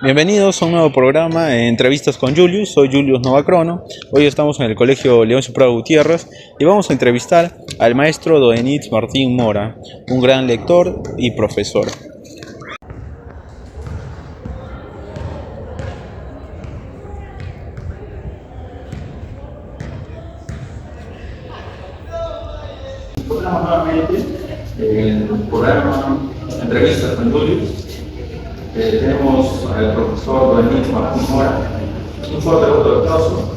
Bienvenidos a un nuevo programa de entrevistas con Julius. Soy Julius Novacrono. Hoy estamos en el Colegio Leoncio Prado Gutiérrez y vamos a entrevistar al maestro Doenitz Martín Mora, un gran lector y profesor. Estamos nuevamente en el programa Entrevistas con Julius. Tenemos al profesor Doenitz Martín Mora. Un fuerte aplauso.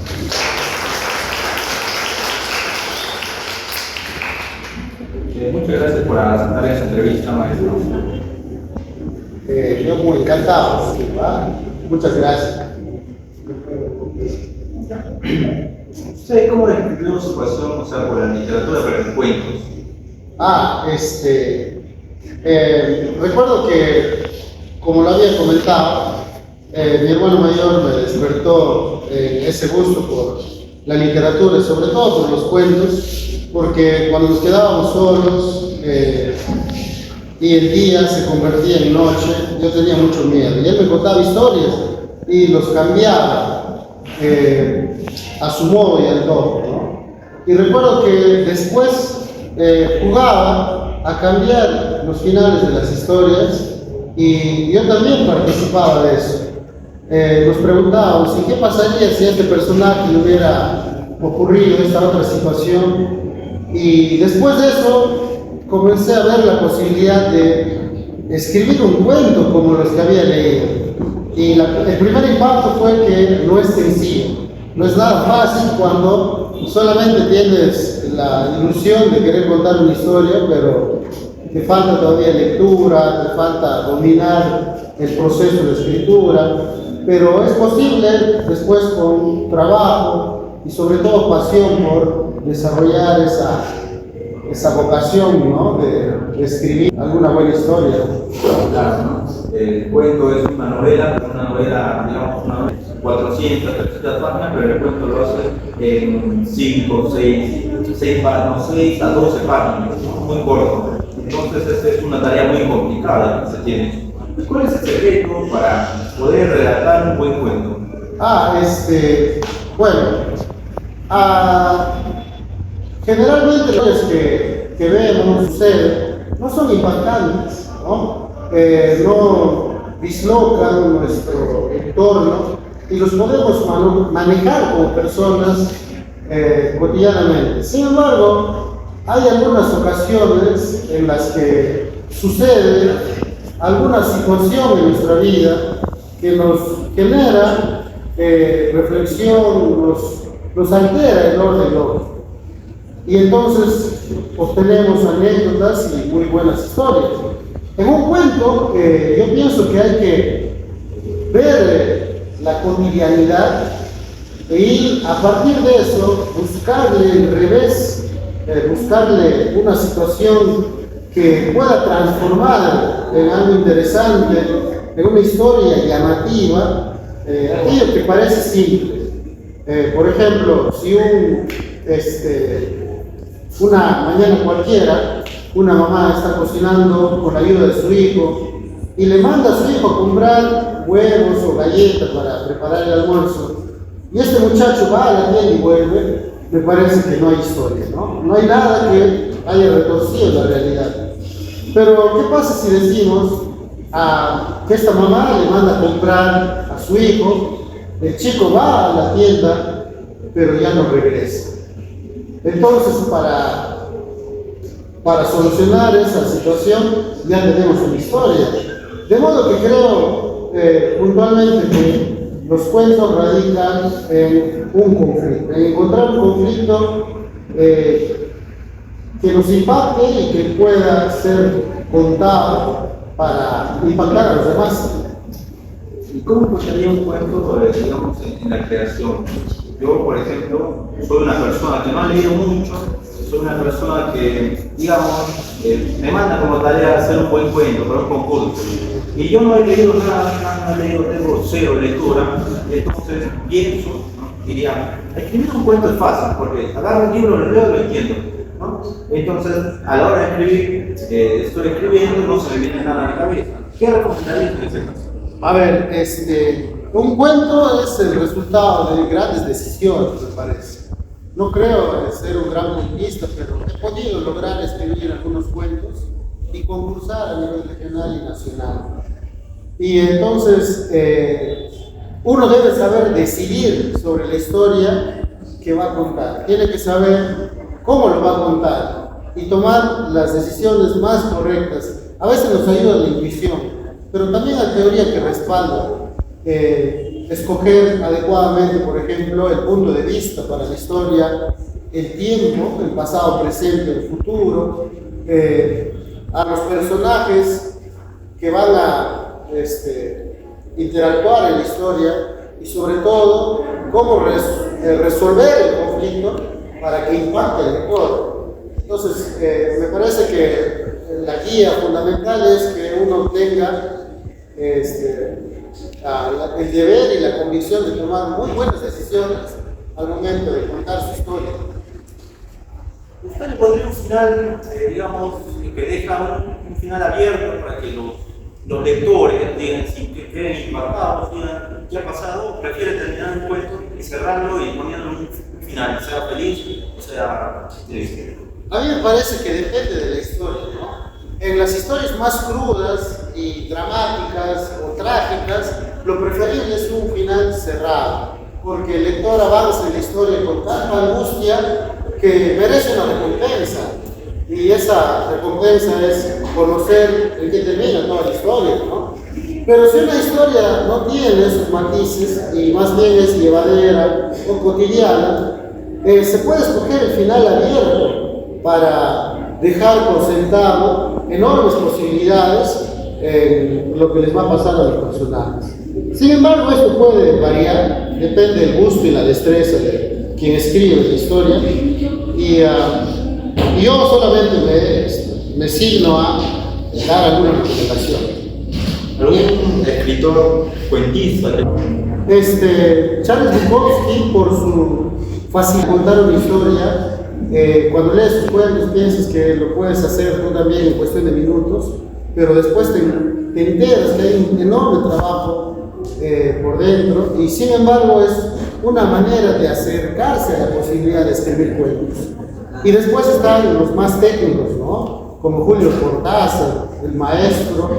Muchas gracias por aceptar esta entrevista, maestro. Yo muy encantado, ¿va? Muchas gracias. ¿Cómo describió su pasión, por la literatura para los cuentos? Recuerdo que, como lo había comentado, mi hermano mayor me despertó ese gusto por la literatura, sobre todo por los cuentos, porque cuando nos quedábamos solos y el día se convertía en noche, yo tenía mucho miedo. Y él me contaba historias y los cambiaba a su modo y al doble, ¿no? Y recuerdo que después jugaba a cambiar los finales de las historias y yo también participaba de eso. Nos preguntábamos, ¿y qué pasaría si a este personaje le hubiera ocurrido esta otra situación? Y después de eso comencé a ver la posibilidad de escribir un cuento como los que había leído. Y el primer impacto fue que no es sencillo, no es nada fácil cuando solamente tienes la ilusión de querer contar una historia, pero te falta todavía lectura, te falta dominar el proceso de escritura, pero es posible después con trabajo y sobre todo pasión por desarrollar esa vocación, ¿no? de escribir alguna buena historia. Claro, ¿no? El cuento es una novela, digamos, una novela, 400, 300 páginas, pero el cuento lo hace en 5, 6 páginas, 6 a 12 páginas, muy corto. Entonces, esta es una tarea muy complicada que se tiene. ¿Cuál es el secreto para poder redactar un buen cuento? Generalmente las cosas que vemos, suceden, no son impactantes, ¿no? No dislocan nuestro entorno y los podemos manejar como personas cotidianamente. Sin embargo, hay algunas ocasiones en las que sucede alguna situación en nuestra vida que nos genera reflexión, nos altera el orden lógico. Y entonces obtenemos anécdotas y muy buenas historias. En un cuento, yo pienso que hay que ver la cotidianidad e ir a partir de eso, buscarle el revés, buscarle una situación que pueda transformar en algo interesante, en una historia llamativa, aquello que parece simple. Por ejemplo, si una mañana cualquiera, una mamá está cocinando con la ayuda de su hijo y le manda a su hijo a comprar huevos o galletas para preparar el almuerzo, y este muchacho va a la tienda y vuelve, me parece que no hay historia, ¿no? No hay nada que haya retorcido la realidad. Pero, ¿qué pasa si decimos que esta mamá le manda a comprar a su hijo, el chico va a la tienda, pero ya no regresa? Entonces, para solucionar esa situación, ya tenemos una historia. De modo que creo puntualmente que los cuentos radican en un conflicto, en encontrar un conflicto que nos impacte y que pueda ser contado para impactar a los demás. ¿Y cómo funcionaría un cuento, digamos, en la creación? Yo, por ejemplo, soy una persona que no ha leído mucho, soy una persona que, digamos, me manda como tarea hacer un buen cuento para un concurso. Y yo no he leído nada, tengo cero lectura, entonces pienso, ¿no? Diría, escribir un cuento es fácil, porque agarro un libro, lo leo y lo entiendo, ¿no? Entonces, a la hora de escribir, estoy escribiendo, no se me viene nada a la cabeza. ¿Qué recomendarías en ese caso? A ver, un cuento es el resultado de grandes decisiones, me parece. No creo ser un gran cuentista, pero he podido lograr escribir algunos cuentos y concursar a nivel regional y nacional. Y entonces, uno debe saber decidir sobre la historia que va a contar. Tiene que saber cómo lo va a contar y tomar las decisiones más correctas. A veces nos ayuda la intuición, pero también la teoría que respalda. Escoger adecuadamente, por ejemplo, el punto de vista para la historia, el tiempo, el pasado, presente, el futuro, a los personajes que van a interactuar en la historia y sobre todo cómo resolver el conflicto para que impacte el lector. Entonces, me parece que la guía fundamental es que uno tenga el deber y la convicción de tomar muy buenas decisiones al momento de contar su historia. ¿Usted le pondría un final, digamos, que deja un final abierto para que los lectores digan, sin que queden impactados, digan qué ha pasado, o prefiere terminar un cuento y cerrarlo y poniendo un final, sea feliz o sea triste? A mí me parece que depende de la historia, ¿no? En las historias más crudas y dramáticas o trágicas, lo preferible es un final cerrado, porque el lector avanza en la historia con tanta angustia que merece una recompensa, y esa recompensa es conocer en qué termina toda la historia, ¿no? Pero si una historia no tiene esos matices y más bien es llevadera o cotidiana, se puede escoger el final abierto para dejar por sentado enormes posibilidades en lo que les va a pasar a los personajes. Sin embargo, esto puede variar, depende del gusto y la destreza de quien escribe la historia, y yo solamente me signo a dar alguna recomendación. ¿Algún escritor cuentista? Charles Bukowski, por su fácil contar una historia, cuando lees sus cuentos piensas que lo puedes hacer tú también en cuestión de minutos, pero después te enteras que hay un enorme trabajo por dentro, y sin embargo es una manera de acercarse a la posibilidad de escribir cuentos. Y después están los más técnicos, ¿no? Como Julio Cortázar, el maestro,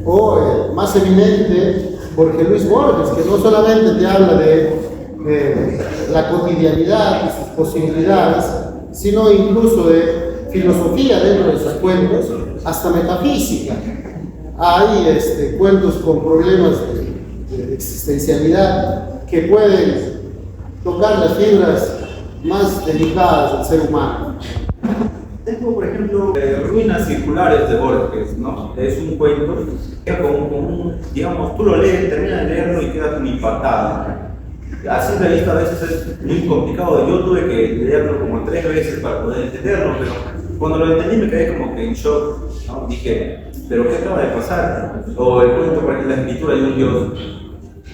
o el más eminente Jorge Luis Borges, que no solamente te habla de la cotidianidad y sus posibilidades, sino incluso de filosofía dentro de sus cuentos, hasta metafísica. Hay cuentos con problemas de existencialidad que pueden tocar las fibras más delicadas del ser humano. Tengo, por ejemplo, Ruinas Circulares de Borges, ¿no? Es un cuento que digamos, tú lo lees, terminas de leerlo y quedas como impactado. A simple vista a veces es muy complicado. Yo tuve que leerlo como 3 veces para poder entenderlo, pero cuando lo entendí me quedé como que en shock, ¿no? Dije, ¿pero qué acaba de pasar? O el cuento, por ejemplo, la escritura de un dios.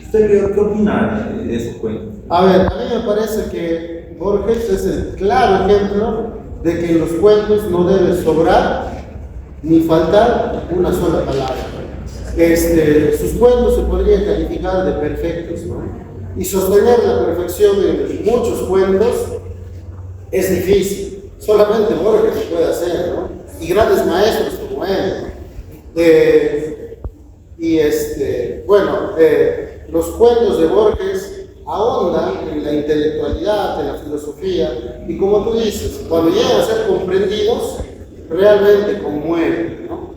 ¿Usted qué opina de esos cuentos? A ver, a mí me parece que Borges es el claro ejemplo de que en los cuentos no debe sobrar ni faltar una sola palabra. Sus cuentos se podrían calificar de perfectos, ¿no? Y sostener la perfección en muchos cuentos es difícil. Solamente Borges lo puede hacer, ¿no? Y grandes maestros como él. Los cuentos de Borges ahondan en la intelectualidad, en la filosofía, y como tú dices, cuando llegan a ser comprendidos, realmente conmueven, ¿no?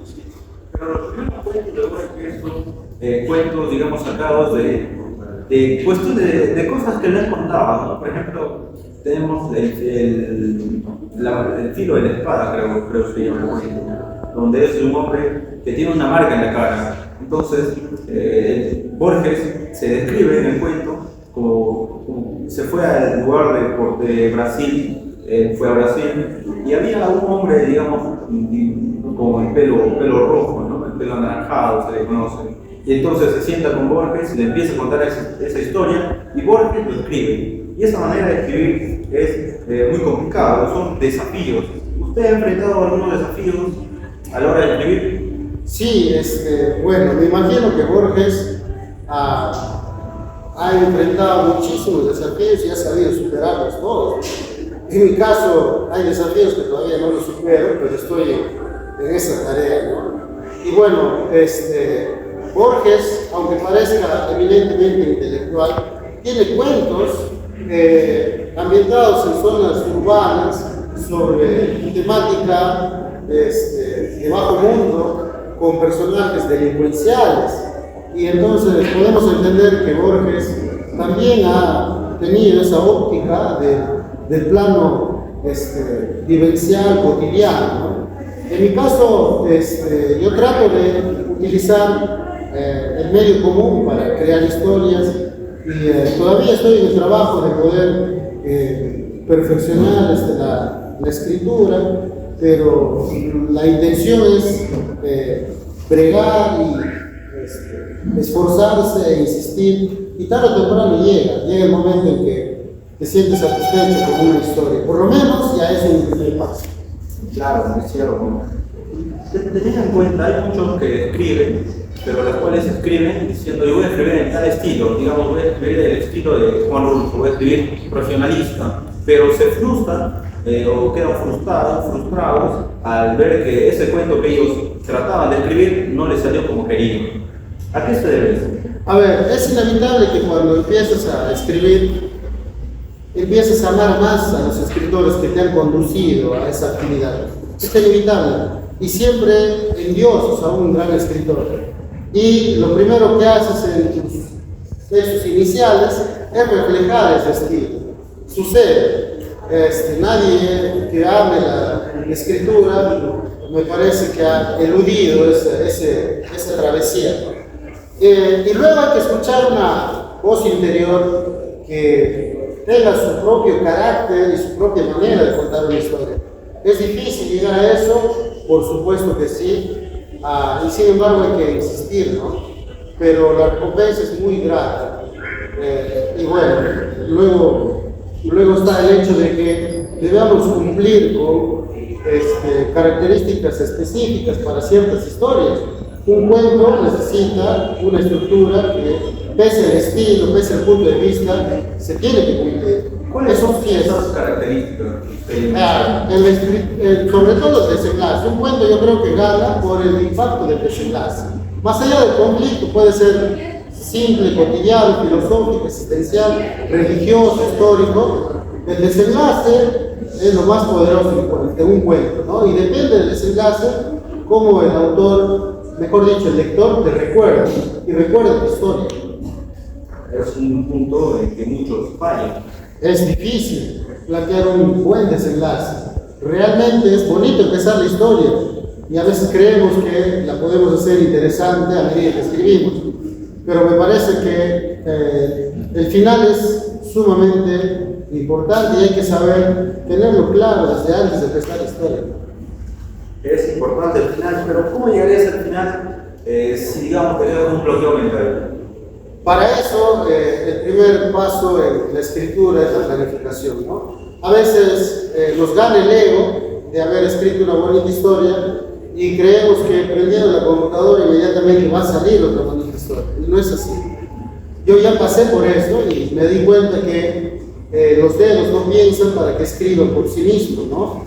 Pero los primeros cuentos de Borges son cuentos, digamos, sacados de cuestiones de cosas que no él contaba, ¿no? Por ejemplo, tenemos el filo de la espada, creo que se llama el cuento, donde es un hombre que tiene una marca en la cara. Entonces, Borges se describe en el cuento como se fue al lugar de Brasil, fue a Brasil, y había un hombre, digamos, con el pelo rojo, ¿no? El pelo anaranjado, se le conoce. Y entonces se sienta con Borges y le empieza a contar esa historia, y Borges lo escribe. Y esa manera de escribir es muy complicada, son desafíos. ¿Usted ha enfrentado algunos desafíos a la hora de escribir? Sí, bueno, me imagino que Borges ha enfrentado muchísimos desafíos y ha sabido superarlos todos. En mi caso, hay desafíos que todavía no los supero, pero estoy en esa tarea, ¿no? Y bueno, Borges, aunque parezca eminentemente intelectual, tiene cuentos ambientados en zonas urbanas sobre temática de bajo mundo, con personajes delincuenciales. Y entonces podemos entender que Borges también ha tenido esa óptica del plano vivencial, cotidiano, ¿no? En mi caso, yo trato de utilizar el medio común para crear historias y todavía estoy en el trabajo de poder perfeccionar la escritura, pero la intención es bregar y esforzarse e insistir, y tarde o temprano llega el momento en que te sientes satisfecho con una historia, por lo menos ya es un primer paso. Claro, es cierto. Teniendo en cuenta, hay muchos que escriben, pero los cuales escriben diciendo, yo voy a escribir en tal estilo, digamos, voy a escribir el estilo de Juan Rulfo, voy a escribir regionalista, pero se frustran o quedan frustrados al ver que ese cuento que ellos trataban de escribir no les salió como querían. ¿A qué se debe eso? A ver, es inevitable que cuando empiezas a escribir, empiezas a amar más a los escritores que te han conducido a esa actividad. Es inevitable. Y siempre endiosas a un gran escritor. Y lo primero que haces en tus textos iniciales es reflejar ese estilo. Sucede. Nadie que ame la escritura me parece que ha eludido esa travesía. Y luego hay que escuchar una voz interior que tenga su propio carácter y su propia manera de contar una historia. ¿Es difícil llegar a eso? Por supuesto que sí, y sin embargo hay que insistir, ¿no? Pero la recompensa es muy grata. Y bueno, luego está el hecho de que debemos cumplir con características específicas para ciertas historias. Un cuento necesita una estructura que, pese al estilo, pese al punto de vista, se tiene que cumplir. ¿Cuáles son esas características? Sobre todo el desenlace. Un cuento yo creo que gana por el impacto del desenlace. Más allá del conflicto, puede ser simple, cotidiano, filosófico, existencial, religioso, histórico. El desenlace es lo más poderoso de un cuento, ¿no? Y depende del desenlace cómo el autor, mejor dicho, el lector, te recuerda y recuerda tu historia. Es un punto en que muchos fallan. Es difícil plantear un buen desenlace. Realmente es bonito empezar la historia y a veces creemos que la podemos hacer interesante a medida que escribimos, pero me parece que el final es sumamente importante y hay que saber tenerlo claro desde antes de empezar la historia. Es importante el final, pero ¿cómo llegarías al final si digamos que tenemos un bloqueo mental? Para eso, el primer paso en la escritura es la planificación, ¿no? A veces nos gana el ego de haber escrito una bonita historia y creemos que prendiendo la computadora inmediatamente va a salir otra bonita historia. Y no es así. Yo ya pasé por eso y me di cuenta que los dedos no piensan para que escriban por sí mismos, ¿no?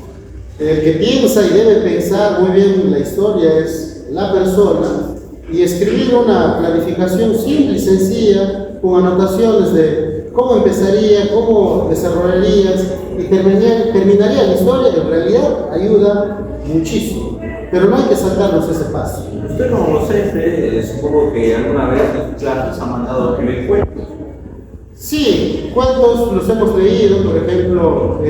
El que piensa y debe pensar muy bien la historia es la persona. Y escribir una planificación simple y sencilla, con anotaciones de cómo empezaría, cómo desarrollarías y terminaría la historia, en realidad ayuda muchísimo. Pero no hay que saltarnos ese paso. Usted como docente, supongo que alguna vez en sus clases ha mandado a escribir cuentos. Sí, cuentos los hemos leído, por ejemplo,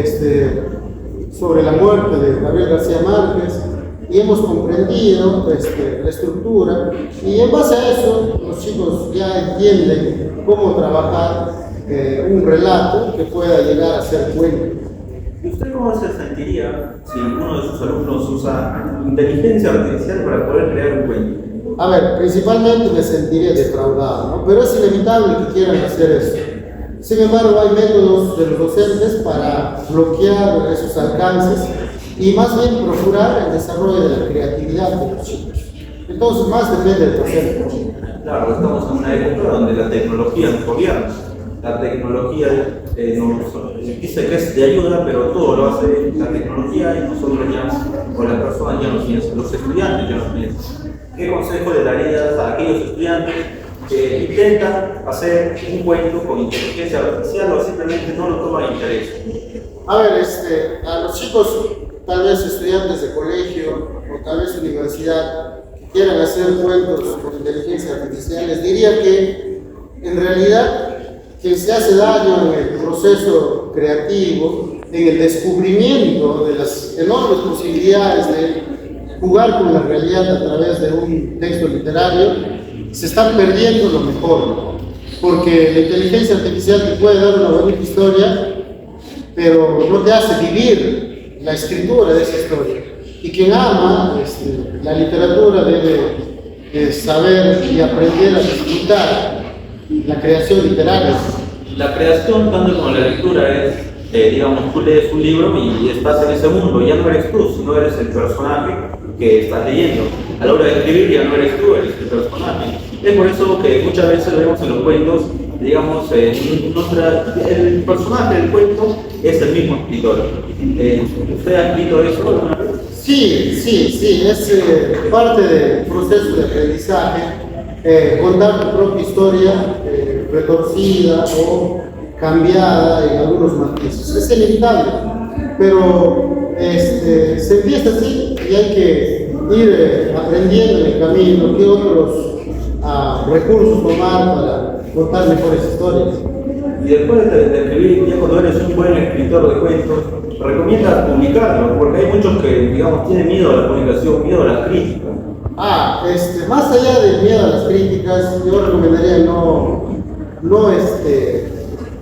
sobre la muerte de Gabriel García Márquez, y hemos comprendido la estructura, y en base a eso los chicos ya entienden cómo trabajar un relato que pueda llegar a ser cuento. ¿Y usted cómo se sentiría si uno de sus alumnos usa inteligencia artificial para poder crear un cuento? A ver, principalmente me sentiría defraudado, ¿no? Pero es inevitable que quieran hacer eso. Sin embargo, hay métodos de los docentes para bloquear esos alcances y más bien procurar el desarrollo de la creatividad de los chicos. Entonces, más depende del docente. Claro, estamos en una época donde la tecnología nos gobierna. La tecnología nos dice que es de ayuda, pero todo lo hace la tecnología y nosotros ya, o las personas ya no piensan, los estudiantes ya no piensan. ¿Qué consejo le darías a aquellos estudiantes que intentan hacer un cuento con inteligencia artificial o simplemente no lo toman interés? A ver, a los chicos, tal vez estudiantes de colegio o tal vez universidad, que quieran hacer cuentos con inteligencia artificial, les diría que en realidad quien se hace daño en el proceso creativo, en el descubrimiento de las enormes posibilidades de jugar con la realidad a través de un texto literario, se están perdiendo lo mejor, ¿no? Porque la inteligencia artificial te puede dar una bonita historia, pero no te hace vivir la escritura de esa historia. Y quien ama la literatura debe saber y aprender a disfrutar la creación literaria. La creación, tanto como la lectura, es, digamos, tú lees un libro y estás en ese mundo, ya no eres tú, sino eres el personaje que estás leyendo. A la hora de escribir ya no eres tú, eres el personaje. Es por eso que muchas veces vemos en los cuentos, digamos, el personaje del cuento es el mismo escritor. ¿Usted ha escrito eso alguna vez? Sí, es parte del proceso de aprendizaje, contar tu propia historia, retorcida o cambiada en algunos matices. Es inevitable, pero se empieza así y hay que ir aprendiendo en el camino qué otros recursos tomar para contar mejores historias. Y después de escribir, ya cuando eres un buen escritor de cuentos, recomiendas publicarlo, porque hay muchos que, digamos, tienen miedo a la publicación, miedo a las críticas. Más allá del miedo a las críticas, yo recomendaría no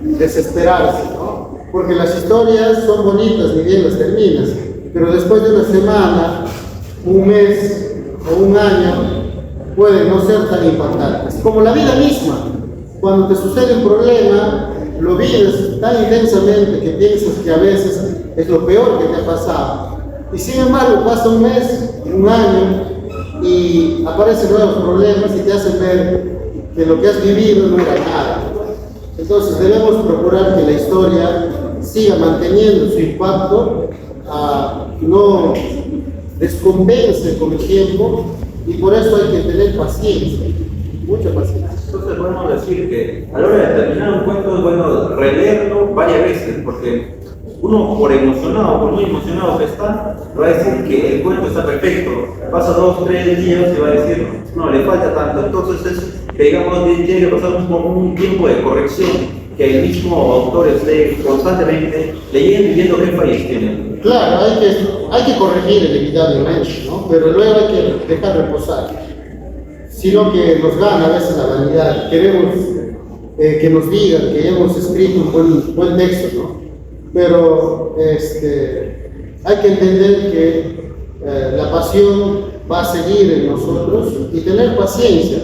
desesperarse, ¿no? Porque las historias son bonitas, ni bien las terminas, pero después de una semana, un mes o un año, pueden no ser tan impactantes. Como la vida misma, cuando te sucede un problema, lo vives tan intensamente que piensas que a veces es lo peor que te ha pasado. Y sin embargo, pasa un mes, un año, y aparecen nuevos problemas y te hacen ver que lo que has vivido no era nada. Entonces debemos procurar que la historia siga manteniendo su impacto, no descompense con el tiempo, y por eso hay que tener paciencia, mucha paciencia. Entonces podemos decir que a la hora de terminar un cuento es bueno releerlo varias veces, porque uno por muy emocionado que está, va a decir que el cuento está perfecto. Pasa 2, 3 días y va a decir, no, le falta tanto. Entonces digamos, tiene que pasar un tiempo de corrección, que el mismo autor esté constantemente leyendo y viendo qué fallas tiene. Claro, hay que corregir inevitablemente, ¿no? Pero luego hay que dejar reposar. Sino que nos gana a veces la vanidad. Queremos que nos digan que hemos escrito un buen texto, ¿no? Pero hay que entender que la pasión va a seguir en nosotros y tener paciencia.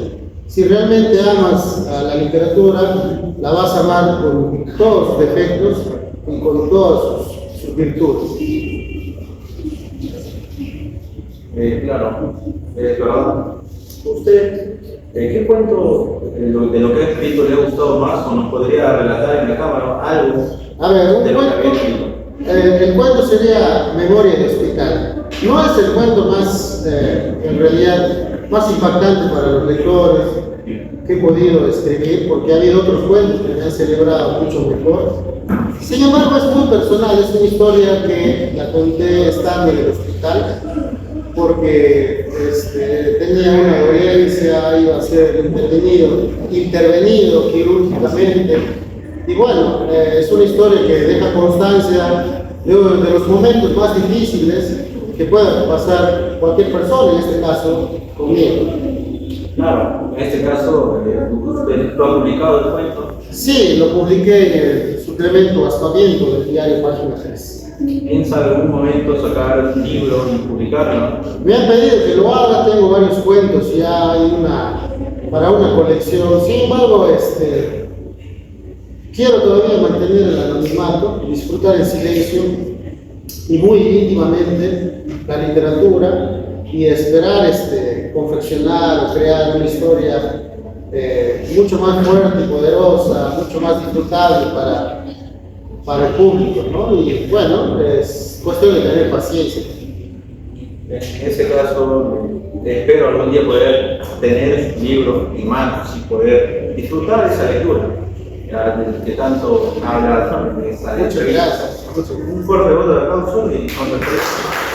Si realmente amas a la literatura, la vas a amar con todos sus defectos y con todas sus virtudes. Claro, es verdad. ¿Usted qué cuento de lo que ha escrito le ha gustado más o nos podría relatar en la cámara algo? A ver, de lo que había escrito? El cuento sería Memoria de Hospital. No es el cuento más, en realidad, más impactante para los lectores que he podido escribir, porque ha habido otros cuentos que me han celebrado mucho mejor. Sin embargo, es muy personal, es una historia que la conté estando en el hospital, porque tenía una dolencia, iba a ser intervenido quirúrgicamente. Y bueno, es una historia que deja constancia de los momentos más difíciles que pueda pasar cualquier persona, en este caso conmigo. Claro, en este caso, ¿usted lo ha publicado el cuento? Sí, lo publiqué en el suplemento Aspaviento del diario Página 3. ¿Piensa en algún momento sacar un libro y publicarlo? Me han pedido que lo haga, tengo varios cuentos, ya hay para una colección. Sin embargo, quiero todavía mantener el anonimato, disfrutar el silencio y muy íntimamente la literatura y esperar confeccionar o crear una historia mucho más fuerte y poderosa, mucho más disfrutable para el público, ¿no? Y bueno, es cuestión de tener paciencia. En ese caso, espero algún día poder tener libros en manos y poder disfrutar de esa lectura, ya, que tanto habla de esa Muchas gracias. Un fuerte voto de aplauso y con respeto.